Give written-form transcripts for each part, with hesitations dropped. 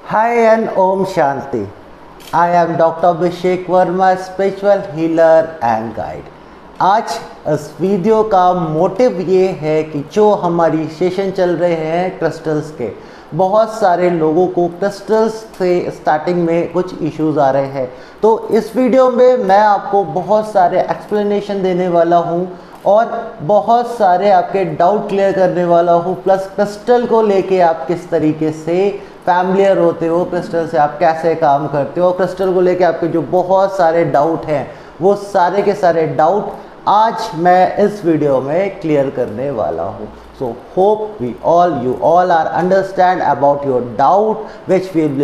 Hi and Om Shanti. I am Dr. Abhishek Verma, spiritual healer and guide. आज इस video का motive ये है कि जो हमारी सेशन चल रहे हैं क्रिस्टल्स के, बहुत सारे लोगों को क्रिस्टल्स से स्टार्टिंग में कुछ इश्यूज आ रहे हैं। तो इस वीडियो में मैं आपको बहुत सारे एक्सप्लेनेशन देने वाला हूँ और बहुत सारे आपके डाउट क्लियर करने वाला हूँ, प्लस क्रिस्टल को लेके आप किस तरीके से फैमिलियर होते हो, क्रिस्टल से आप कैसे काम करते हो, क्रिस्टल को लेके आपके जो बहुत सारे डाउट हैं वो सारे के सारे डाउट आज मैं इस वीडियो में क्लियर करने वाला हूँ। So hope you all are understand about your doubt which will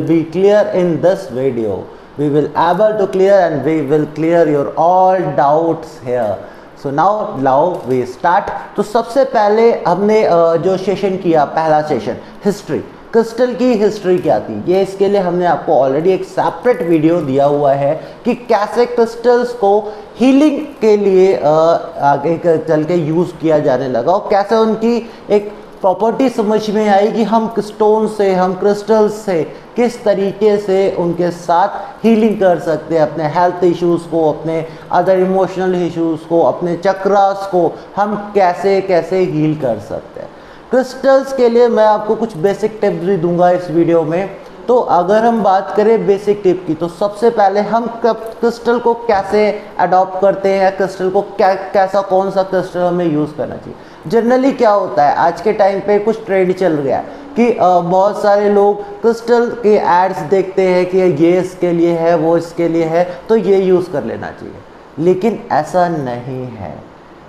be clear in this video. We will able to clear and we will clear your all doubts here. So now we start. तो सबसे पहले हमने जो session किया, पहला session history, crystal की history क्या थी, ये इसके लिए हमने आपको ऑलरेडी एक सेपरेट वीडियो दिया हुआ है कि कैसे क्रिस्टल्स को हीलिंग के लिए आगे चल के यूज़ किया जाने लगा और कैसे उनकी एक प्रॉपर्टी समझ में आई कि हम स्टोन से, हम क्रिस्टल्स से किस तरीके से उनके साथ हीलिंग कर सकते हैं, अपने हेल्थ इश्यूज़ को, अपने अदर इमोशनल इश्यूज़ को, अपने चक्रास को हम कैसे कैसे हील कर सकते हैं। क्रिस्टल्स के लिए मैं आपको कुछ बेसिक टिप्स भी दूंगा इस वीडियो में। तो अगर हम बात करें बेसिक टिप की, तो सबसे पहले हम क्रिस्टल को कैसे अडॉप्ट करते हैं, क्रिस्टल को कैसा कौन सा क्रिस्टल हमें यूज़ करना चाहिए। जनरली क्या होता है, आज के टाइम पे कुछ ट्रेंड चल गया है कि बहुत सारे लोग क्रिस्टल के एड्स देखते हैं कि ये इसके लिए है, वो इसके लिए है, तो ये यूज़ कर लेना चाहिए। लेकिन ऐसा नहीं है,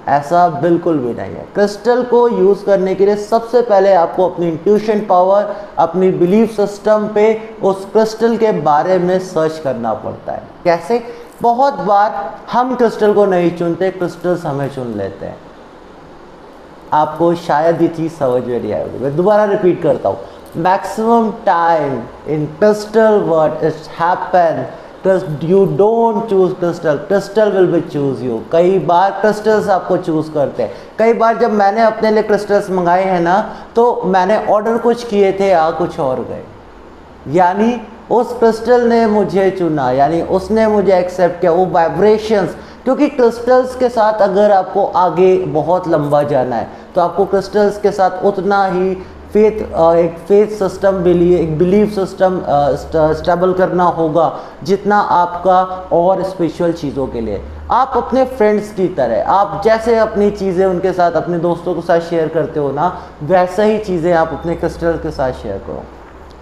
ऐसा बिल्कुल भी नहीं है। क्रिस्टल को यूज़ करने के लिए सबसे पहले आपको अपनी इंट्यूशन पावर, अपनी बिलीफ सिस्टम पे उस क्रिस्टल के बारे में सर्च करना पड़ता है। कैसे? बहुत बार हम क्रिस्टल को नहीं चुनते, क्रिस्टल्स हमें चुन लेते हैं। आपको शायद ये चीज़ समझ में नहीं आएगी, मैं दोबारा रिपीट करता हूँ। Maximum time in crystal world it's happen, you don't choose crystal, crystal will be choose you। कई बार क्रिस्टल्स आपको चूज़ करते हैं। कई बार जब मैंने अपने लिए क्रिस्टल्स मंगाए हैं ना, तो मैंने ऑर्डर कुछ किए थे, आ कुछ और गए। यानी उस क्रिस्टल ने मुझे चुना, यानी उसने मुझे एक्सेप्ट किया, वो वाइब्रेशंस। क्योंकि क्रिस्टल्स के साथ अगर आपको आगे बहुत लंबा जाना है तो आपको क्रिस्टल्स के साथ उतना ही एक फेथ सिस्टम एक बिलीफ सिस्टम स्टेबल करना होगा जितना आपका और स्पिरिचुअल चीज़ों के लिए। आप अपने फ्रेंड्स की तरह, आप जैसे अपनी चीज़ें उनके साथ, अपने दोस्तों के साथ शेयर करते हो ना, वैसे ही चीज़ें आप अपने क्रिस्टल के साथ शेयर करो।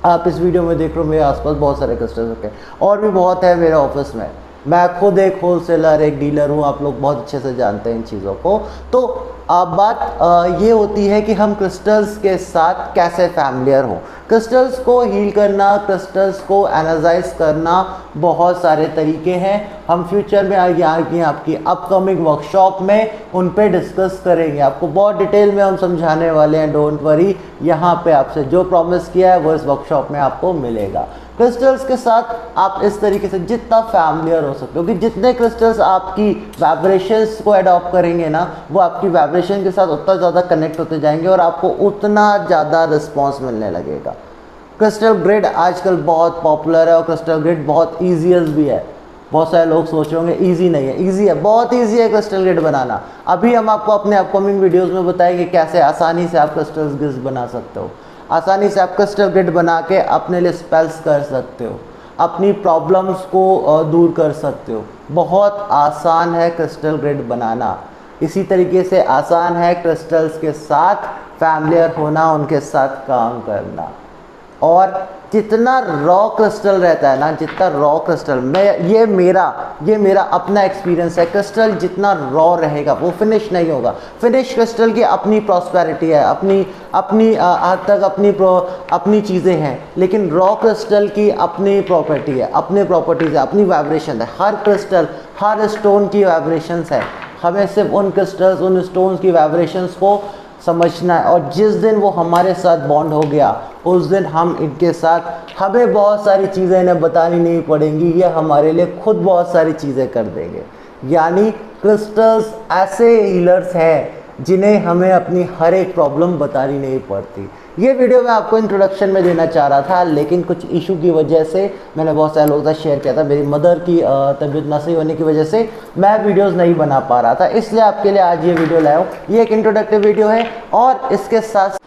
आप इस वीडियो में देख रहे हो मेरे आसपास बहुत सारे क्रिस्टल्स रखे हैं और भी बहुत है मेरे ऑफिस में। मैं खुद एक होलसेलर, एक डीलर हूँ, आप लोग बहुत अच्छे से जानते हैं इन चीज़ों को। तो बात ये होती है कि हम क्रिस्टल्स के साथ कैसे फैमिलियर हों। क्रिस्टल्स को हील करना, क्रिस्टल्स को एनर्जाइज करना बहुत सारे तरीके हैं। हम फ्यूचर में यहाँ की आपकी अपकमिंग वर्कशॉप में उन पे डिस्कस करेंगे, आपको बहुत डिटेल में हम समझाने वाले हैं। डोंट वरी, यहाँ पे आपसे जो प्रॉमिस किया है वो इस वर्कशॉप में आपको मिलेगा। क्रिस्टल्स के साथ आप इस तरीके से जितना फैमिलियर हो सकते हो, क्योंकि जितने क्रिस्टल्स आपकी वाइब्रेशंस को अडॉप्ट करेंगे ना, वो आपकी वाइब्रेशन के साथ उतना ज़्यादा कनेक्ट होते जाएंगे और आपको उतना ज़्यादा रिस्पॉन्स मिलने लगेगा। क्रिस्टल ग्रिड आजकल बहुत पॉपुलर है और क्रिस्टल ग्रिड बहुत ईजीएस भी है। बहुत सारे लोग सोच रहे होंगे ईजी नहीं है, ईजी है, बहुत ईजी है क्रिस्टल ग्रिड बनाना। अभी हम आपको अपने अपकमिंग वीडियोज़ में बताएंगे कैसे आसानी से आप क्रिस्टल ग्रिड बना सकते हो। आसानी से आप क्रिस्टल ग्रिड बना के अपने लिए स्पेल्स कर सकते हो, अपनी प्रॉब्लम्स को दूर कर सकते हो। बहुत आसान है क्रिस्टल ग्रिड बनाना। इसी तरीके से आसान है क्रिस्टल्स के साथ फैमिलियर होना, उनके साथ काम करना। और जितना रॉ क्रिस्टल रहता है ना, जितना रॉ क्रिस्टल, ये मेरा अपना एक्सपीरियंस है, क्रिस्टल जितना रॉ रहेगा वो फिनिश नहीं होगा। फिनिश क्रिस्टल की अपनी प्रॉस्पेरिटी है, अपनी हद तक अपनी चीज़ें हैं, लेकिन रॉ क्रिस्टल की अपनी प्रॉपर्टी है, अपने प्रॉपर्टीज़ है, अपनी वाइब्रेशन है। हर क्रिस्टल, हर स्टोन की वाइब्रेशंस है। हमें सिर्फ उन क्रिस्टल्स, उन स्टोन्स की वाइब्रेशंस को समझना है। और जिस दिन वो हमारे साथ बॉन्ड हो गया, उस दिन हम इनके साथ, हमें बहुत सारी चीज़ें इन्हें बतानी नहीं पड़ेंगी, ये हमारे लिए खुद बहुत सारी चीज़ें कर देंगे। यानी क्रिस्टल्स ऐसे हीलर्स हैं जिन्हें हमें अपनी हर एक प्रॉब्लम बतानी नहीं पड़ती। ये वीडियो मैं आपको इंट्रोडक्शन में देना चाह रहा था, लेकिन कुछ इशू की वजह से मैंने बहुत सारे लोगों के साथ शेयर किया था, मेरी मदर की तबीयत ना सही होने की वजह से मैं वीडियोस नहीं बना पा रहा था, इसलिए आपके लिए आज ये वीडियो लाया हूँ। ये एक इंट्रोडक्टिव वीडियो है और इसके साथ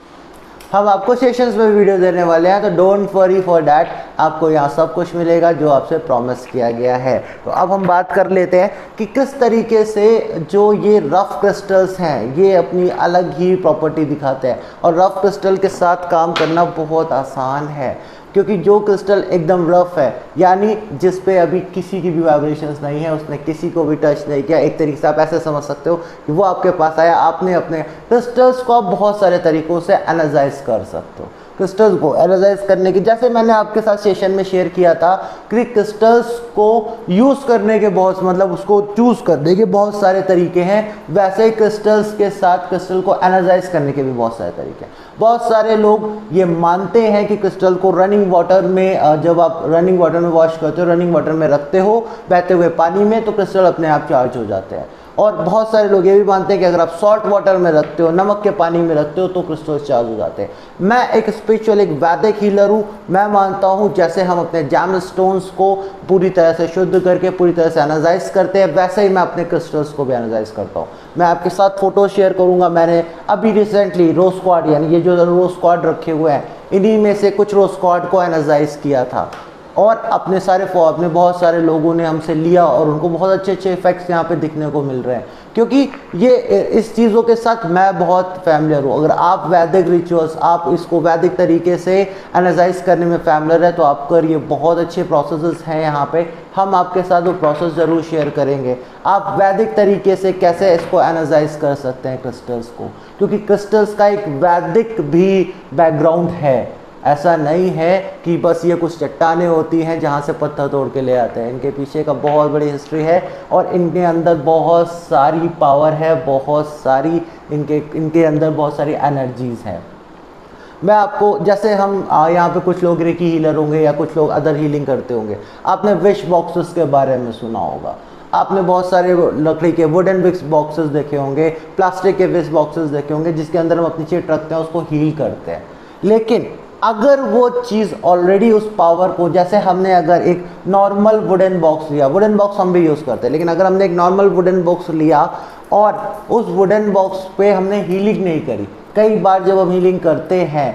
हम आपको सेशंस में वीडियो देने वाले हैं, तो डोंट वरी फॉर डैट। आपको यहाँ सब कुछ मिलेगा जो आपसे प्रॉमिस किया गया है। तो अब हम बात कर लेते हैं कि किस तरीके से जो ये रफ क्रिस्टल्स हैं ये अपनी अलग ही प्रॉपर्टी दिखाते हैं, और रफ क्रिस्टल के साथ काम करना बहुत आसान है, क्योंकि जो क्रिस्टल एकदम रफ है यानी जिस पे अभी किसी की भी वाइब्रेशंस नहीं है, उसने किसी को भी टच नहीं किया, एक तरीके से आप ऐसे समझ सकते हो कि वो आपके पास आया, आपने अपने क्रिस्टल्स को आप बहुत सारे तरीक़ों से एनालाइज कर सकते हो। क्रिस्टल्स को एनालाइज करने की, जैसे मैंने आपके साथ सेशन में शेयर किया था कि क्रिस्टल्स को यूज़ करने के बहुत, मतलब उसको चूज़ करने के बहुत सारे तरीके हैं, वैसे ही क्रिस्टल्स के साथ क्रिस्टल को एनालाइज करने के भी बहुत सारे तरीके हैं। बहुत सारे लोग ये मानते हैं कि क्रिस्टल को रनिंग वाटर में, जब आप रनिंग वाटर में वॉश करते हो, रनिंग वाटर में रखते हो बहते हुए पानी में, तो क्रिस्टल अपने आप चार्ज हो जाते हैं। और बहुत सारे लोग ये भी मानते हैं कि अगर आप सॉल्ट वाटर में रखते हो, नमक के पानी में रखते हो, तो क्रिस्टल चार्ज हो जाते हैं। मैं एक स्पिरिचुअल, एक वैदिक हीलर हूँ। मैं मानता हूँ जैसे हम अपने जैम स्टोन्स को पूरी तरह से शुद्ध करके पूरी तरह से एनालाइज करते हैं, वैसे ही मैं अपने क्रिस्टल्स को भी एनालाइज करता हूँ। मैं आपके साथ फोटो शेयर करूँगा। मैंने अभी रिसेंटली रोज क्वार्ड, यानी ये जो रोज क्वार्ड रखे हुए हैं, इन्हीं में से कुछ रोज क्वार्ड को एनालाइज किया था, और अपने बहुत सारे लोगों ने हमसे लिया और उनको बहुत अच्छे अच्छे इफेक्ट्स यहाँ पे दिखने को मिल रहे हैं, क्योंकि ये इस चीज़ों के साथ मैं बहुत फैमिलियर हूँ। अगर आप वैदिक रिचुअल्स, आप इसको वैदिक तरीके से एनालाइज करने में फैमिलियर है, तो आपका ये बहुत अच्छे प्रोसेसेस हैं। यहाँ पे हम आपके साथ वो प्रोसेस ज़रूर शेयर करेंगे, आप वैदिक तरीके से कैसे इसको एनालाइज कर सकते हैं क्रिस्टल्स को, क्योंकि क्रिस्टल्स का एक वैदिक भी बैकग्राउंड है। ऐसा नहीं है कि बस ये कुछ चट्टानें होती हैं जहाँ से पत्थर तोड़ के ले आते हैं, इनके पीछे का बहुत बड़ी हिस्ट्री है, और इनके अंदर बहुत सारी पावर है, बहुत सारी इनके अंदर बहुत सारी एनर्जीज़ हैं। मैं आपको, जैसे हम यहाँ पे कुछ लोग रेकी हीलर होंगे या कुछ लोग अदर हीलिंग करते होंगे, आपने विश बॉक्सेस के बारे में सुना होगा, आपने बहुत सारे लकड़ी के वुडन विश बॉक्सेस देखे होंगे, प्लास्टिक के विश बॉक्सेस देखे होंगे, जिसके अंदर हम अपनी चिट रखते हैं, उसको हील करते हैं। लेकिन अगर वो चीज़ ऑलरेडी उस पावर को, जैसे हमने अगर एक नॉर्मल वुडन बॉक्स लिया, वुडन बॉक्स हम भी यूज़ करते हैं, लेकिन अगर हमने एक नॉर्मल वुडन बॉक्स लिया और उस वुडन बॉक्स पे हमने हीलिंग नहीं करी, कई बार जब हम हीलिंग करते हैं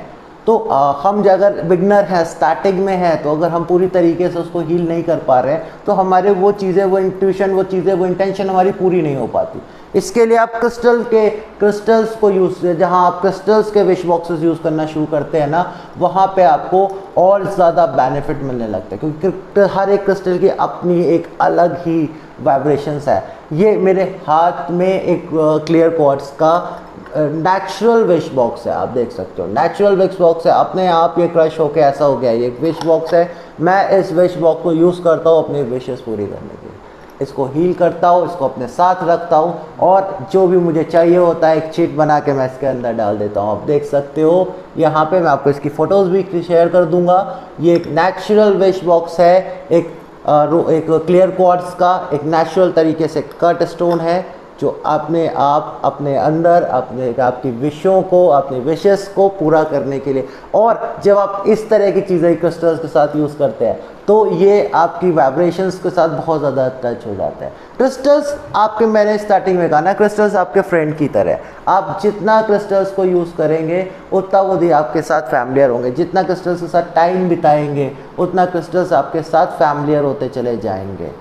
तो हम अगर बिगनर हैं, स्टार्टिंग में हैं, तो अगर हम पूरी तरीके से उसको हील नहीं कर पा रहे हैं, तो हमारे वो चीज़ें, वो इंट्यूशन, वो चीज़ें, वो इंटेंशन हमारी पूरी नहीं हो पाती। इसके लिए आप क्रिस्टल्स को यूज़, जहाँ आप क्रिस्टल्स के विश बॉक्सेस यूज़ करना शुरू करते हैं ना, वहाँ पे आपको और ज़्यादा बेनिफिट मिलने लगता है, क्योंकि हर एक क्रिस्टल की अपनी एक अलग ही वाइब्रेशंस है। ये मेरे हाथ में एक क्लियर क्वार्ट्ज का नेचुरल विश बॉक्स है, आप देख सकते हो, नेचुरल विश बॉक्स है, अपने आप ये क्रश होके ऐसा हो गया। ये विश बॉक्स है, मैं इस विश बॉक्स को यूज़ करता हूँ अपनी विशेस पूरी करने के लिए, इसको हील करता हूँ, इसको अपने साथ रखता हूँ, और जो भी मुझे चाहिए होता है एक चीट बना के मैं इसके अंदर डाल देता हूँ। आप देख सकते हो यहाँ पे, मैं आपको इसकी फ़ोटोज़ भी शेयर कर दूँगा। ये एक नेचुरल विश बॉक्स है, एक क्लियर क्वार्ट्ज का एक नेचुरल तरीके से कट स्टोन है, जो आप अपने अंदर आपकी विशों को, अपने विशेस को पूरा करने के लिए, और जब आप इस तरह की चीज़ें क्रिस्टल्स के साथ यूज़ करते हैं, तो ये आपकी वाइब्रेशंस के साथ बहुत ज़्यादा टच हो जाता है। क्रिस्टल्स आपके, मैंने स्टार्टिंग में कहा ना, क्रिस्टल्स आपके फ्रेंड की तरह, आप जितना क्रिस्टल्स को यूज़ करेंगे उतना वो भी आपके साथ फैमिलियर होंगे, जितना क्रिस्टल्स के साथ टाइम बिताएंगे उतना क्रिस्टल्स आपके साथ फैमिलियर होते चले जाएंगे।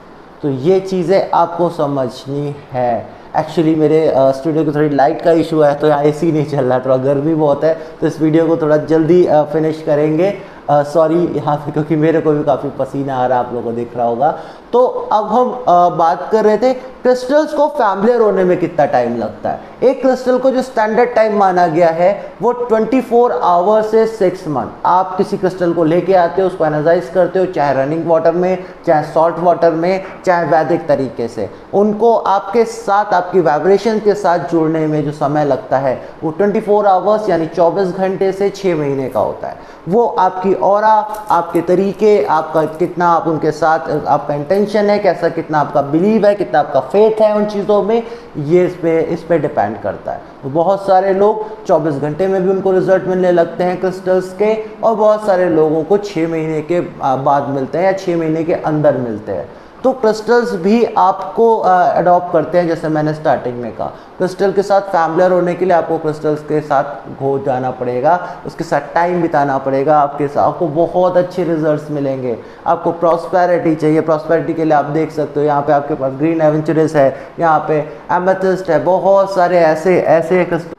तो ये चीज़ें आपको समझनी है। एक्चुअली मेरे स्टूडियो की थोड़ी लाइट का इशू है, तो यहाँ एसी नहीं चल रहा, थोड़ा गर्मी बहुत है, तो इस वीडियो को थोड़ा जल्दी फिनिश करेंगे। सॉरी यहाँ पे, क्योंकि मेरे को भी काफ़ी पसीना आ रहा है, आप लोगों को दिख रहा होगा। तो अब हम बात कर रहे थे क्रिस्टल्स को फैमिलियर होने में कितना टाइम लगता है। एक क्रिस्टल को जो स्टैंडर्ड टाइम माना गया है वो 24 आवर से 6 मंथ। आप किसी क्रिस्टल को लेके आते हो, उसको एनालाइज करते हो, चाहे रनिंग वाटर में, चाहे सॉल्ट वाटर में, चाहे वैदिक तरीके से, उनको आपके साथ, आपकी वाइब्रेशन के साथ जुड़ने में जो समय लगता है वो 24 आवर्स यानी 24 घंटे से 6 महीने का होता है। वो आपकी ऑरा, आपके तरीके, आपका कितना आप उनके साथ, आपका इंटेंशन है कैसा, कितना आपका बिलीव है, कितना आपका फेथ है उन चीज़ों में, ये इस पे डिपेंड करता है। तो बहुत सारे लोग 24 घंटे में भी उनको रिजल्ट मिलने लगते हैं क्रिस्टल्स के, और बहुत सारे लोगों को 6 महीने के बाद मिलते हैं या 6 महीने के अंदर मिलते हैं। तो क्रिस्टल्स भी आपको अडॉप्ट करते हैं, जैसे मैंने स्टार्टिंग में कहा। क्रिस्टल के साथ फैमिलियर होने के लिए आपको क्रिस्टल्स के साथ घो जाना पड़ेगा, उसके साथ टाइम बिताना पड़ेगा, आपको बहुत अच्छे रिजल्ट्स मिलेंगे। आपको प्रॉस्पेरिटी चाहिए, प्रॉस्पेरिटी के लिए आप देख सकते हो यहाँ पे आपके पास ग्रीन एवेंचुरस है, यहाँ पे एमेथिस्ट है, बहुत सारे ऐसे क्रिस्टल।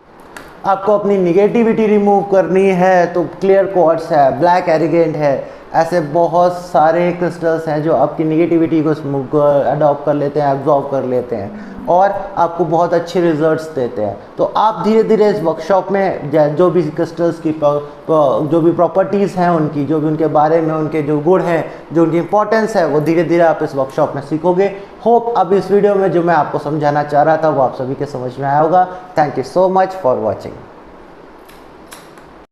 आपको अपनी निगेटिविटी रिमूव करनी है तो क्लियर क्वार्ट्ज है, ब्लैक एरिगेंट है, ऐसे बहुत सारे क्रिस्टल्स हैं जो आपकी निगेटिविटी को अडॉप्ट कर लेते हैं, एब्जॉर्ब कर लेते हैं और आपको बहुत अच्छे रिजल्ट्स देते हैं। तो आप धीरे धीरे इस वर्कशॉप में जो भी क्रिस्टल्स की जो भी प्रॉपर्टीज़ हैं उनकी, जो भी उनके बारे में उनके जो गुण हैं, जो उनकी इंपॉर्टेंस है, वो धीरे धीरे आप इस वर्कशॉप में सीखोगे। होप अब इस वीडियो में जो मैं आपको समझाना चाह रहा था वो आप सभी के समझ में आया होगा। Thank you so much for watching.